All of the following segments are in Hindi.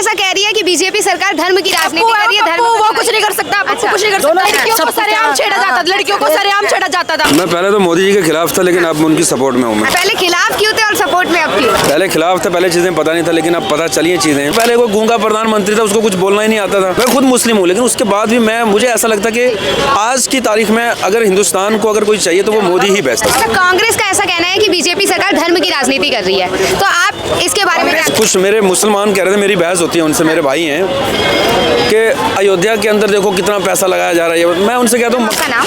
ऐसा कह रही है कि बीजेपी सरकार धर्म की राजनीति कर रही है, धर्म वो कुछ नहीं कर सकता, अच्छा। कुछ नहीं कर सकता। लड़कियों को सरेआम छेड़ा जाता था, लड़कियों को सरेआम छेड़ा जाता था। मैं पहले तो मोदी जी के खिलाफ था, लेकिन अब उनकी सपोर्ट में हूँ। मैं पहले खिलाफ क्यों थे और सपोर्ट में अब क्यों? पहले खिलाफ था, पहले चीजें पता नहीं था, लेकिन अब पता चली चीजें। पहले कोई गूंगा प्रधानमंत्री था, उसको कुछ बोलना ही नहीं आता था। मैं खुद मुस्लिम हूँ, लेकिन उसके बाद भी मुझे ऐसा लगता कि आज की तारीख में अगर हिंदुस्तान को अगर कोई चाहिए तो वो मोदी ही बेस्ट है। कांग्रेस का ऐसा कहना है कि बीजेपी सरकार धर्म की राजनीति कर रही है, तो आप इसके बारे में क्या? कुछ मेरे मुसलमान कह रहे थे, मेरी बहस होती है उनसे, मेरे भाई हैं, कि अयोध्या के अंदर देखो कितना पैसा लगाया जा रहा है। मैं उनसे कहता हूँ, आपका नाम?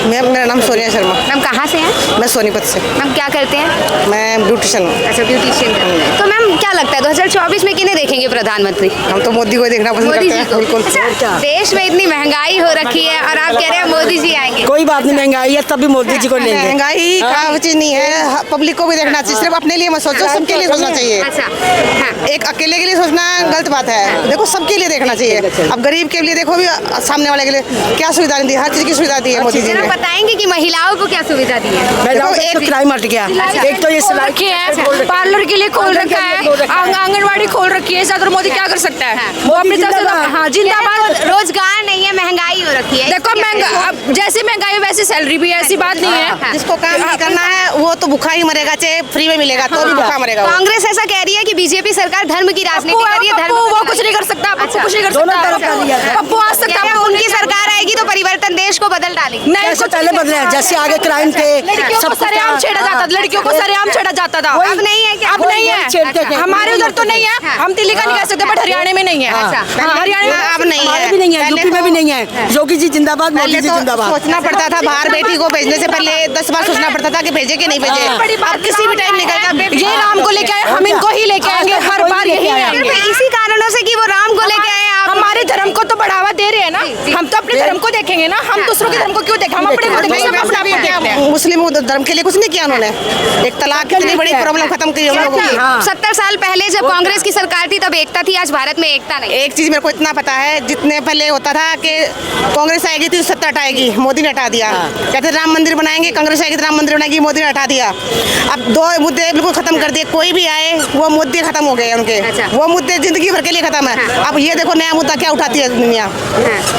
मेरा नाम सोनिया शर्मा। मैम कहाँ से हैं? मैं सोनीपत से। मैम क्या करते हैं? मैं ब्यूटिशियन हूँ। अच्छा, ब्यूटिशियन करते हैं। तो मैम क्या लगता है 2024 में किन्हें देखेंगे प्रधानमंत्री? हम तो मोदी को देखना पसंद मोदी करते जी हैं। को। बिल्कुल। अच्छा, देश में इतनी महंगाई हो रखी है और आप कह रहे हैं मोदी जी आएंगे। कोई बात नहीं, महंगाई है तब भी मोदी जी को लेंगे। महंगाई का चीज नहीं है, पब्लिक को भी देखना चाहिए। सिर्फ अपने लिए मत सोचो, सबके लिए सोचना चाहिए। अच्छा, हाँ। एक अकेले के लिए सोचना गलत बात है। देखो सबके लिए देखना चाहिए। अब गरीब के लिए देखो भी, सामने वाले के लिए क्या सुविधा दी, हर चीज की सुविधा दी है मोदी जी जरा ने। बताएंगे कि महिलाओं को क्या सुविधा दी है? देखो एक क्राइम हट गया, एक तो ये सिलाई रखी है, पार्लर के लिए खोल रखा है, आंगनवाड़ी खोल रखी है। इधर मोदी क्या कर सकता है? वो अपनी तरफ से, हाँ जिंदाबाद। रोजगार नहीं है, महंगाई हो रखी है। देखो अब जैसी महंगाई है वैसी सैलरी भी है, ऐसी बात नहीं है। जिसको काम नहीं करना है वो तो भूखा ही मरेगा, चाहे फ्री में मिलेगा तो भी भूखा मरेगा। कांग्रेस ऐसा कह रही है कि बीजेपी सरकार धर्म की राजनीति कर रही है, धर्म वो कुछ नहीं कर सकता, कुछ नहीं कर दोनों तरफ कर लिया सकता। है। पप्पू आ सकता है, उनकी सरकार आएगी तो परिवर्तन देश को बदल डालेगी। नहीं जैसे पहले बदले हैं, जैसे आगे क्राइम थे, लड़कियों को सरेआम छेड़ा जाता था, लड़कियों को सरेआम छेड़ा जाता था। अब नहीं है क्या? अब नहीं छेड़ते है, थे। हमारे उधर तो नहीं है। हम दिल्ली का नहीं कह सकते, बट हरियाणा में नहीं है। हरियाणा में अब नहीं हमारे है, भी नहीं है, यूपी में भी नहीं है। योगी जी जिंदाबाद, मोदी पहले जी तो जिंदाबाद। सोचना पड़ता था, बाहर बेटी को भेजने से पहले 10 बार सोचना पड़ता था कि भेजे कि नहीं भेजे। बड़ी बात अब किसी भी टाइम निकल ये राम को लेके आए, हम इनको ही लेके आएंगे, हर बार यही आएंगे। इसी कारणों से कि वो राम को लेके आए आप। हमारे धर्म को तो बढ़ावा दे रहे हैं ना, हम तो अपने धर्म को देखेंगे ना, हम दूसरों के धर्म को क्यों देखें? हम अपने को देखेंगे, हम अपने आप को देखते हैं। मुस्लिम धर्म के लिए कुछ नहीं किया उन्होंने। एक तलाक की इतनी बड़ी प्रॉब्लम खत्म की हम लोगों की। 70 साल पहले जब कांग्रेस की सरकार थी तब एकता थी, आज भारत में एकता नहीं। एक चीज मेरे को इतना पता है, जितने पहले होता था कि कांग्रेस आएगी तो सत्ता हटाएगी, मोदी ने हटा दिया। कहते राम मंदिर बनाएंगे, कांग्रेस आएगी तो राम मंदिर बनाएगी, मोदी ने हटा दिया। अब 2 मुद्दे बिल्कुल खत्म कर दिए, कोई भी आए वो मुद्दे खत्म हो गए उनके। वो मुद्दे जिंदगी भर के लिए खत्म है। अब ये देखो नया मुद्दा क्या उठाती है दुनिया।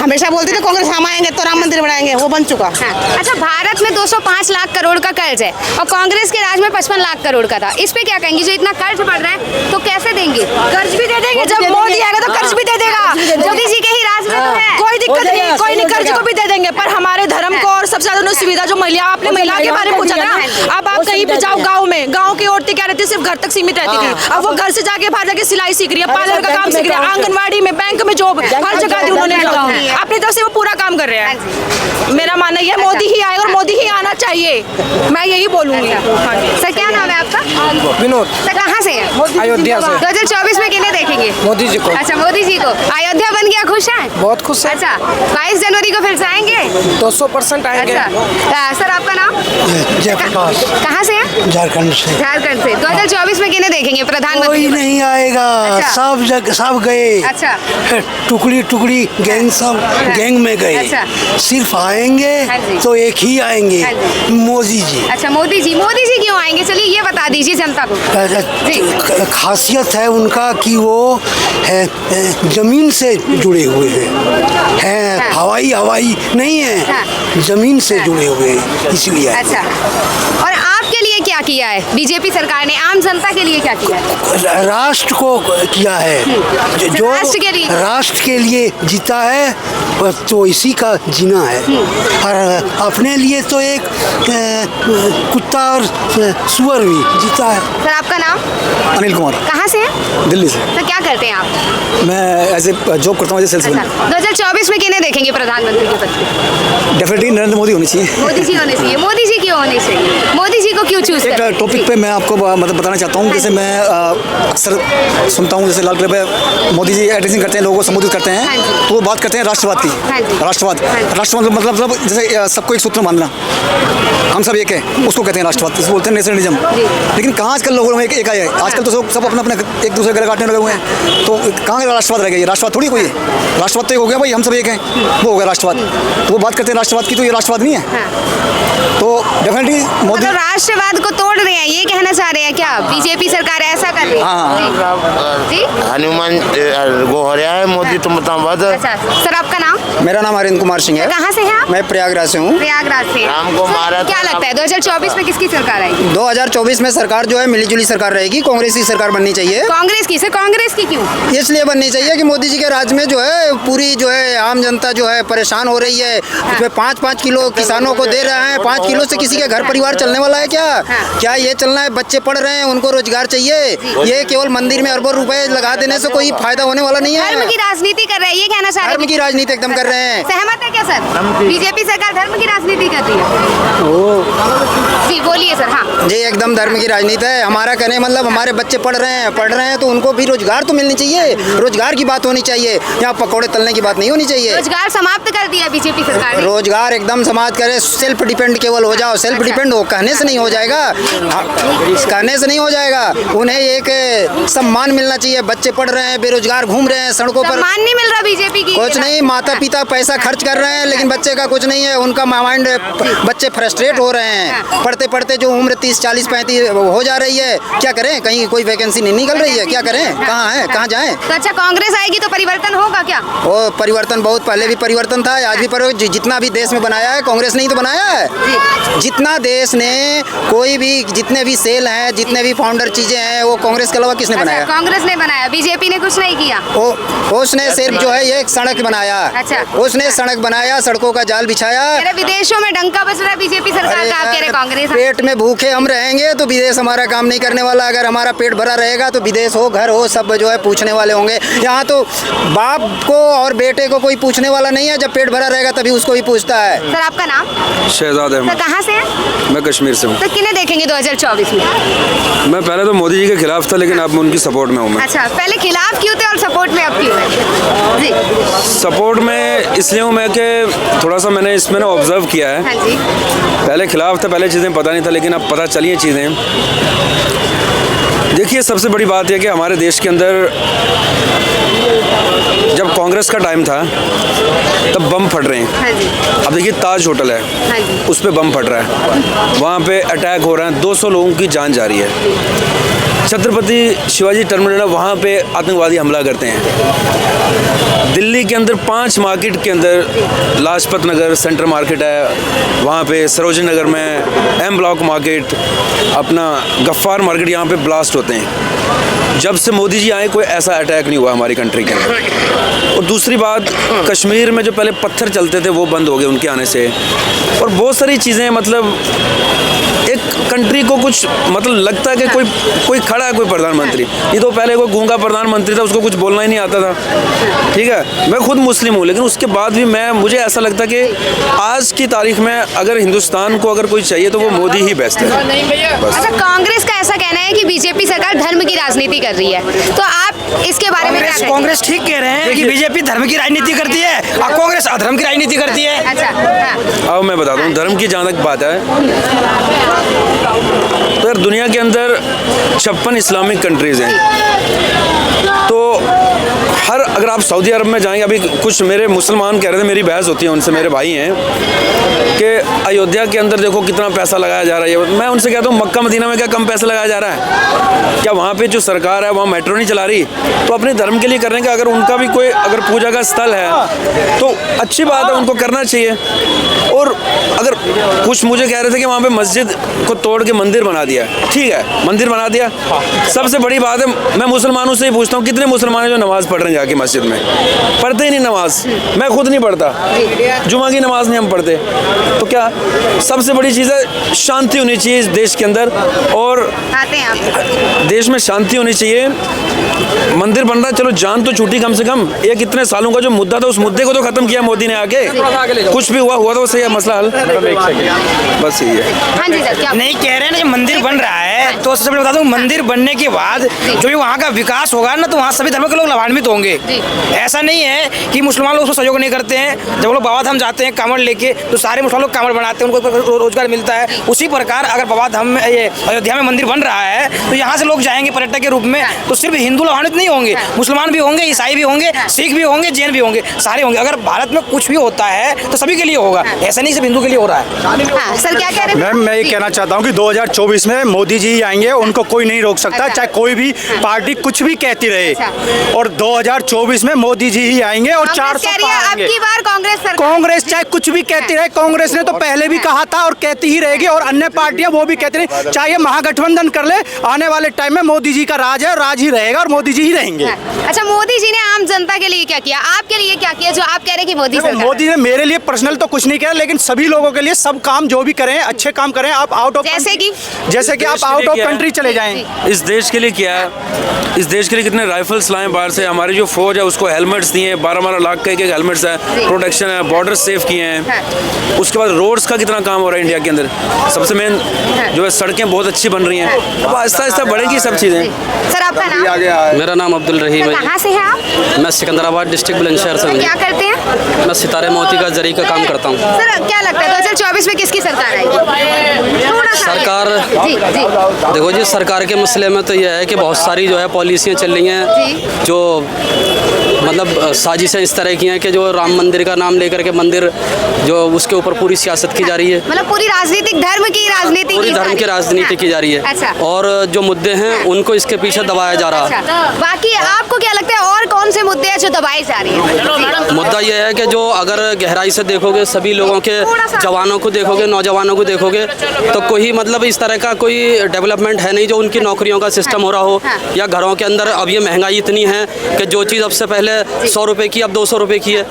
हमेशा बोलती थी कांग्रेस हम आएंगे तो राम मंदिर बनाएंगे, वो बन चुका। अच्छा, भारत में 205 लाख करोड़ का कर्ज है और कांग्रेस के राज में 55 लाख करोड़ का था। इस पे क्या कहेंगे? जो इतना कर्ज बढ़ रहा है तो कैसे देंगे? कर्ज भी दे देंगे, जब मोदी आएगा तो कर्ज भी दे देगा। मोदी जी के ही राज में तो है। कोई दिक्कत नहीं, कोई नहीं, कर्ज को भी दे देंगे। पर हमारे धर्म को और सबसे ज्यादा सुविधा जो महिला, आपने महिला के बारे में पूछा ना, अब आप कहीं भी जाओ गाँव की औरतें क्या रहती है, सिर्फ घर तक सीमित रहती थी। अब वो घर से जाके बाहर जाके सिलाई सीख रही है, पार्लर का काम सीख रही है, आंगनवाड़ी में, बैंक में जॉब, हर जगह दी उन्होंने अपनी तरफ से वो पूरा काम कर रहे हैं। मेरा मानना ये मोदी ही आए और मोदी ही आना चाहिए, मैं यही बोलूंगी। सर क्या नाम है आपका? विनोद। सर कहाँ से है? अयोध्या से। 2024 में किन्हें देखेंगे? मोदी जी को। अच्छा, मोदी जी को। अयोध्या बन गया, खुश हैं? बहुत खुश है। अच्छा, 22 जनवरी को फिर से आएंगे? 200% आएंगे। अच्छा, सर आपका नाम? जयप्रकाश, कहाँ से है? झारखंड से। झारखंड से। 2024 में किन्हें देखेंगे प्रधानमंत्री? कोई नहीं आएगा, अच्छा। सब गए। अच्छा। टुकड़ी टुकड़ी गैंग, सब गैंग में गए। अच्छा। सिर्फ आएंगे हाँ जी। तो एक ही आएंगे, हाँ जी। मोदी जी। अच्छा, मोदी जी क्यों आएंगे? चलिए ये बता दीजिए जनता को। जी। खासियत है उनका कि वो जमीन से जुड़े हुए हैं, हाँ। हवाई नहीं है, हाँ। जमीन से जुड़े हुए हैं, इसलिए आए। अच्छा, और आपके लिए क्या किया है बीजेपी सरकार ने? आम जनता के लिए क्या किया है? राष्ट्र को किया है, जो राष्ट्र के लिए जीता है बस, तो इसी का जीना है। और अपने लिए तो एक कुत्ता और सुअर भी जीता है। सर आपका नाम? अनिल कुमार, कहाँ से है? दिल्ली से। सर क्या करते हैं आप? मैं ऐसे जॉब करता हूँ, सेल्स में। 2024 में किन्हें देखेंगे प्रधानमंत्री के पद पे? डेफिनेटली नरेंद्र मोदी होनी चाहिए। मोदी जी होने चाहिए। मोदी जी क्यों होने चाहिए? मोदी जी को क्यों चूज एक करें? टॉपिक पे मैं आपको मतलब बताना चाहता हूँ। जैसे मैं अक्सर सुनता हूँ, जैसे लाल किले पे मोदी जी एड्रेसिंग करते हैं, लोगों को संबोधित करते हाँ हैं, जी। तो वो बात करते हैं राष्ट्रवाद की। हाँ जी। राष्ट्रवाद, हाँ जी। राष्ट्रवाद मतलब जैसे सबको एक सूत्र मानना, हम सब एक है, उसको कहते हैं राष्ट्रवाद, इसको बोलते हैं नेशनलिज्म। लेकिन कहाँ आजकल लोगों में एक आया है, आजकल तो सब अपना अपना एक दूसरे गले काटने लगे हुए हैं, तो कहाँ राष्ट्रवाद रह गया? ये राष्ट्रवाद थोड़ी कोई है। राष्ट्रवाद तो एक हो गया भाई, हम सब एक हैं, वो हो गया राष्ट्रवाद। तो वो बात करते हैं राष्ट्रवाद की, तो ये राष्ट्रवाद नहीं है। तो डेफिनेटली मोदी मतलब राष्ट्र राष्ट्रवाद को तोड़ रहे हैं, ये कहना चाह रहे हैं क्या? बीजेपी सरकार ऐसा कर रही है? जी हनुमान वो हो रहा है मोदी तो मुताबिक। अच्छा सर, आपका नाम? मेरा नाम अरिंद कुमार सिंह है। कहाँ से हैं आप? मैं प्रयागराज से हूँ। प्रयागराज से। राम को मारा क्या लगता है 2024 में किसकी सरकार आएगी? 2024 में सरकार जो है मिलीजुली सरकार रहेगी, कांग्रेस की सरकार बननी चाहिए। कांग्रेस की? सर कांग्रेस की क्यों? इसलिए बननी चाहिए कि मोदी जी के राज में जो है पूरी जो है आम जनता जो है परेशान हो रही है। उसमें 5-5 किलो किसानों को दे रहे हैं। 5 किलो से किसी के घर परिवार चलने वाला है क्या? क्या ये चलना है? बच्चे पढ़ रहे हैं, उनको रोजगार चाहिए। ये केवल मंदिर में अरबों रुपए लगा देने से कोई फायदा होने वाला नहीं है। धर्म की राजनीति कर रहे हैं, ये कहना चाह रहे हैं? धर्म की राजनीति एकदम कर रहे हैं। सहमत है क्या सर? बीजेपी सरकार धर्म की राजनीति कर रही है? जी बोलिए सर। हाँ जी, एकदम धर्म की राजनीति है। हमारा कहने मतलब हमारे बच्चे पढ़ रहे हैं तो उनको भी रोजगार तो मिलनी चाहिए। रोजगार की बात होनी चाहिए, यहाँ पकौड़े तलने की बात नहीं होनी चाहिए। रोजगार समाप्त कर दिया बीजेपी सरकार ने। रोजगार एकदम समाप्त करे, सेल्फ डिपेंड केवल हो जाओ। सेल्फ डिपेंड हो, कहने से नहीं हो जाएगा। कहने से नहीं हो जाएगा। उन्हें एक सम्मान मिलना चाहिए। बच्चे पढ़ रहे हैं, बेरोजगार घूम रहे हैं सड़कों पर। सम्मान नहीं मिल रहा बीजेपी की? कुछ नहीं, माता पिता पैसा खर्च कर रहे हैं लेकिन बच्चे का कुछ नहीं है। उनका माइंड, बच्चे फ्रस्ट्रेट हो रहे हैं। पढ़ते पढ़ते जो उम्र 30, 40, 35 हो जा रही है, क्या करें? कहीं कोई वैकेंसी नहीं निकल रही है, क्या करें? कहाँ है, कहाँ जाएं? तो अच्छा कांग्रेस आएगी तो परिवर्तन होगा क्या? वो परिवर्तन बहुत पहले भी परिवर्तन था, आज भी जितना भी देश में बनाया है कांग्रेस ने ही तो बनाया है। जितना देश ने कोई भी, जितने भी सेल हैं, जितने भी फाउंडर चीजें हैं, वो कांग्रेस के अलावा किसने बनाया? कांग्रेस ने बनाया, बीजेपी ने कुछ नहीं किया। उसने सिर्फ जो है ये एक सड़क बनाया। अच्छा। उसने सड़क बनाया, सड़कों का जाल बिछाया। अरे विदेशों में डंका बज रहा है बीजेपी सरकार का, आप कह रहे कांग्रेस? पेट में भूखे हम रहेंगे तो विदेश हमारा काम नहीं करने वाला। अगर हमारा पेट भरा रहेगा तो विदेश हो, घर हो, सब जो है पूछने वाले होंगे। यहाँ तो बाप को और बेटे को कोई पूछने वाला नहीं है। जब पेट भरा रहेगा तभी उसको ही पूछता है। सर आपका नाम? शहजाद सर अहमद। कहाँ से हैं? मैं कश्मीर से हूँ। तो किन्हें देखेंगे 2024 में? मैं पहले तो मोदी जी के खिलाफ था लेकिन अब मैं उनकी सपोर्ट में हूँ। मैं अच्छा, पहले खिलाफ क्यों थे और सपोर्ट में अब क्यों है? जी सपोर्ट में इसलिए हूँ मैं कि थोड़ा सा मैंने इसमें ना ऑब्जर्व किया है। हाँ जी। पहले खिलाफ था, पहले चीज़ें पता नहीं था लेकिन अब पता चली हैं चीज़ें। देखिए सबसे बड़ी बात यह कि हमारे देश के अंदर जब कांग्रेस का टाइम था तब बम फट रहे हैं। हाँ जी। अब देखिए ताज होटल है, हाँ जी। उस पर बम फट रहा है, वहाँ पे अटैक हो रहा है, 200 लोगों की जान जा रही है। छत्रपति शिवाजी टर्मिनल वहाँ पे आतंकवादी हमला करते हैं। दिल्ली के अंदर 5 मार्केट के अंदर, लाजपत नगर सेंट्रल मार्केट है, वहाँ पे सरोजनी नगर में एम ब्लॉक मार्केट, अपना गफ्फार मार्केट, यहाँ पे ब्लास्ट होते हैं। जब से मोदी जी आए कोई ऐसा अटैक नहीं हुआ हमारी कंट्री के अंदर। और दूसरी बात, कश्मीर में जो पहले पत्थर चलते थे वो बंद हो गए उनके आने से। और बहुत सारी चीज़ें, मतलब एक कंट्री को कुछ मतलब लगता है कि कोई खड़ा है, कोई प्रधानमंत्री। ये तो पहले कोई गूंगा प्रधानमंत्री था, उसको कुछ बोलना ही नहीं आता था। ठीक है, मैं खुद मुस्लिम हूँ लेकिन उसके बाद भी मुझे ऐसा लगता है कि आज की तारीख में अगर हिंदुस्तान को अगर कोई चाहिए तो वो मोदी ही बेस्ट है। अच्छा, कांग्रेस का ऐसा कहना है कि बीजेपी सरकार धर्म की राजनीति कर रही है, तो आप इसके बारे में क्या कहेंगे? कांग्रेस ठीक कह रहे हैं कि बीजेपी धर्म की राजनीति करती है और कांग्रेस अधर्म की राजनीति करती है। अच्छा हाँ। अब मैं बताता हूँ धर्म की जहाँ तक बात है तो यार दुनिया के अंदर 56 इस्लामिक कंट्रीज़ हैं। तो अगर आप सऊदी अरब में जाएंगे, अभी कुछ मेरे मुसलमान कह रहे थे, मेरी बहस होती है उनसे, मेरे भाई हैं, कि अयोध्या के अंदर देखो कितना पैसा लगाया जा रहा है। मैं उनसे कहता हूँ मक्का मदीना में क्या कम पैसा लगाया जा रहा है? क्या वहाँ पे जो सरकार है वहाँ मेट्रो नहीं चला रही? तो अपने धर्म के लिए करने का, अगर उनका भी कोई अगर पूजा का स्थल है तो अच्छी बात है, उनको करना चाहिए। और अगर कुछ मुझे कह रहे थे कि वहाँ पे मस्जिद को तोड़ के मंदिर बना दिया, ठीक है मंदिर बना दिया, सबसे बड़ी बात है मैं मुसलमानों से ही पूछता हूँ कितने मुसलमान हैं जो नमाज़ पढ़ रहे हैं जाके मस्जिद में? पढ़ते ही नहीं नमाज। मैं खुद नहीं पढ़ता, जुमा की नमाज नहीं हम पढ़ते। तो क्या सबसे बड़ी चीज़ है शांति होनी चाहिए इस देश के अंदर, और आते हैं आप। देश में शांति होनी चाहिए। मंदिर बन रहा है, चलो जान तो छूटी कम से कम। एक इतने सालों का जो मुद्दा था उस मुद्दे को तो खत्म किया मोदी ने आके, कुछ भी हुआ तो सही है, मसला हल, बस यही है। हाँ जी सर, क्या नहीं कह रहे हैं ना, मंदिर बन रहा है तो सबसे पहले बता दूं, मंदिर बनने के बाद जो भी वहाँ का विकास होगा ना तो वहाँ सभी धर्म के लोग लाभान्वित होंगे। ऐसा नहीं है कि मुसलमान लोग उसको सहयोग नहीं करते हैं। जब वो लोग बाबा धाम जाते हैं कांवड़ लेके तो सारे मुसलमान लोग कांवड़ बनाते हैं, उनको रोजगार मिलता है। उसी प्रकार अगर बाबा धाम में, ये अयोध्या में मंदिर बन रहा है तो यहाँ से लोग जाएंगे पर्यटक के रूप में, तो सिर्फ हिंदू लाभान्वित नहीं होंगे, मुसलमान भी होंगे, ईसाई भी होंगे, सिख भी होंगे, जैन भी होंगे, सारे होंगे। अगर भारत में कुछ भी होता है तो सभी के लिए होगा। ऐसा नहीं सिर्फ हिंदू के लिए हो रहा है। हाँ सर क्या कह रहे थे? मैम मैं ये कहना चाहता हूँ कि 2024 में मोदी जी ही आएंगे, उनको कोई नहीं रोक सकता, अच्छा। चाहे कोई भी पार्टी कुछ भी कहती रहे। और 2024 में मोदी जी ही आएंगे और कांग्रेस 400 कह रही है अब आएंगे। की बार कांग्रेस सरकार। कांग्रेस चाहे कुछ भी कहती रहे, कांग्रेस ने तो पहले भी कहा था और कहती ही रहेगी, और अन्य पार्टियां वो भी कहती रही, चाहे महागठबंधन कर ले, आने वाले टाइम में मोदी जी का राज है और राज ही रहेगा और मोदी जी ही रहेंगे। अच्छा मोदी जी ने आम जनता के लिए क्या किया, आपके लिए क्या किया जो आप कह रहे हैं कि मोदी देखो, सरकार? मोदी ने मेरे लिए पर्सनल तो कुछ नहीं किया, लेकिन सभी लोगों के लिए सब काम जो भी करें, अच्छे काम करें। आप आउट ऑफ जैसे कि आप आउट ऑफ कंट्री चले जाएं। इस देश के लिए किया है, इस देश के लिए कितने राइफल्स लाए बाहर से, हमारी जो फौज है उसको हेलमेट्स दिए, 12-12 लाख के एक हेलमेट्स है, प्रोटेक्शन है, बॉर्डर सेफ किए हैं। उसके बाद रोड्स का कितना काम हो रहा है इंडिया के अंदर, सबसे मेन जो है सड़कें बहुत अच्छी बन रही हैं। अब आहिस्ता आहिस्ता बढ़ेगी सब चीज़ें। सर आपका नाम? मेरा नाम अब्दुल रहीम सर, है। कहाँ से हैं आप? मैं सिकंदराबाद डिस्ट्रिक्ट बुलंदशहर से हूँ। क्या करते हैं? मैं सितारे मोती का जरी का काम करता हूँ। सर क्या लगता है 2024 में किसकी सरकार आएगी? थोड़ा सा सरकार जी जी देखो जी, सरकार के मसले में तो यह है कि बहुत सारी जो है पॉलिसियाँ चल रही हैं जो मतलब साजिशें इस तरह की हैं कि जो राम मंदिर का नाम लेकर के मंदिर जो उसके ऊपर पूरी सियासत की जा रही है, मतलब पूरी राजनीतिक धर्म की राजनीति पूरी धर्म की राजनीति की जा रही है। अच्छा। और जो मुद्दे हैं उनको इसके पीछे दबाया जा रहा है। अच्छा। बाकी आपको क्या लगता है और कौन से मुद्दे हैं जो दबाए जा रहे हैं? मुद्दा यह है कि जो अगर गहराई से देखोगे, सभी लोगों के जवानों को देखोगे, नौजवानों को देखोगे, तो कोई मतलब इस तरह का कोई डेवलपमेंट है नहीं जो उनकी नौकरियों का सिस्टम हो रहा हो, या घरों के अंदर अब ये महंगाई इतनी है कि जो चीज़ अब से पहले 100 रुपए की अब 200 रुपए की है।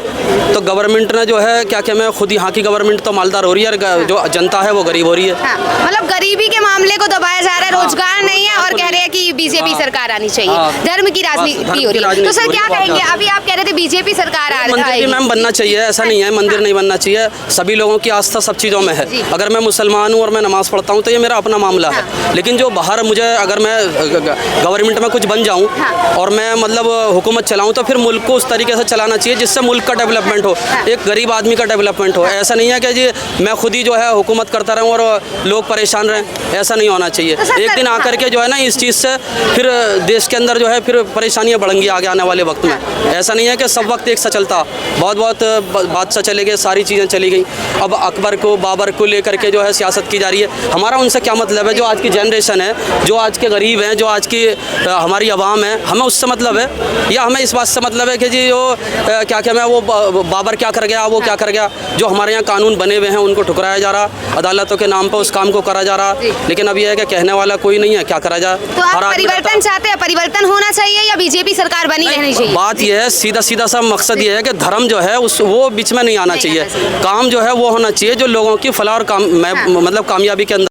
तो गवर्नमेंट ने जो है क्या क्या मैं खुद यहाँ की गवर्नमेंट तो मालदार हो रही है और जो जनता है वो गरीब हो रही है। मतलब गरीबी के मामले को दबाया जा रहा है, रोजगार नहीं है और कह रहे हैं कि बीजेपी सरकार आनी चाहिए, धर्म की राजनीति हो रही है। तो सर क्या कहेंगे, अभी आप कह रहे थे बीजेपी सरकार आ मंदिर भी मैम बनना चाहिए, ऐसा नहीं है मंदिर नहीं बनना चाहिए। सभी लोगों की आस्था सब चीज़ों में है। अगर मैं मुसलमान हूँ और मैं नमाज़ पढ़ता हूँ तो ये मेरा अपना मामला है, लेकिन जो बाहर मुझे अगर मैं गवर्नमेंट में कुछ बन जाऊँ और मैं मतलब हुकूमत चलाऊँ तो फिर मुल्क को उस तरीके से चलाना चाहिए जिससे मुल्क का डेवलपमेंट हो, एक गरीब आदमी का डेवलपमेंट हो। ऐसा नहीं है कि जी मैं खुद ही जो है हुकूमत करता रहूँ और लोग परेशान रहें, ऐसा नहीं होना चाहिए। एक दिन आकर के जो है ना इस चीज़ से फिर देश के अंदर जो है फिर परेशानियाँ बढ़ेंगी आगे आने वाले वक्त में। ऐसा नहीं है कि सब वक्त एक सा चलता, बहुत बादशाह चले गए, सारी चीज़ें चली गई। अब अकबर को बाबर को लेकर के जो है सियासत की जा रही है। हमारा उनसे क्या मतलब है? जो आज की जनरेशन है, जो आज के गरीब हैं, जो आज की हमारी आवाम है, हमें उससे मतलब है या हमें इस बात से मतलब है कि जी जो क्या क्या मैं वो बाबर क्या कर गया, वो क्या कर गया। जो हमारे यहाँ कानून बने हुए हैं उनको ठुकराया जा रहा, अदालतों के नाम पर उस काम को करा जा रहा, लेकिन अब यह है कि कहने वाला कोई नहीं है, क्या करा जाए। तो आप परिवर्तन चाहते हैं, परिवर्तन होना चाहिए या बीजेपी सरकार बनी रहनी चाहिए? बात यह है, सीधा सीधा सा मकसद ये है कि धर्म जो है उस वो बीच में नहीं आना चाहिए। काम जो है वो होना चाहिए जो लोगों की फलाह और मतलब कामयाबी के अंदर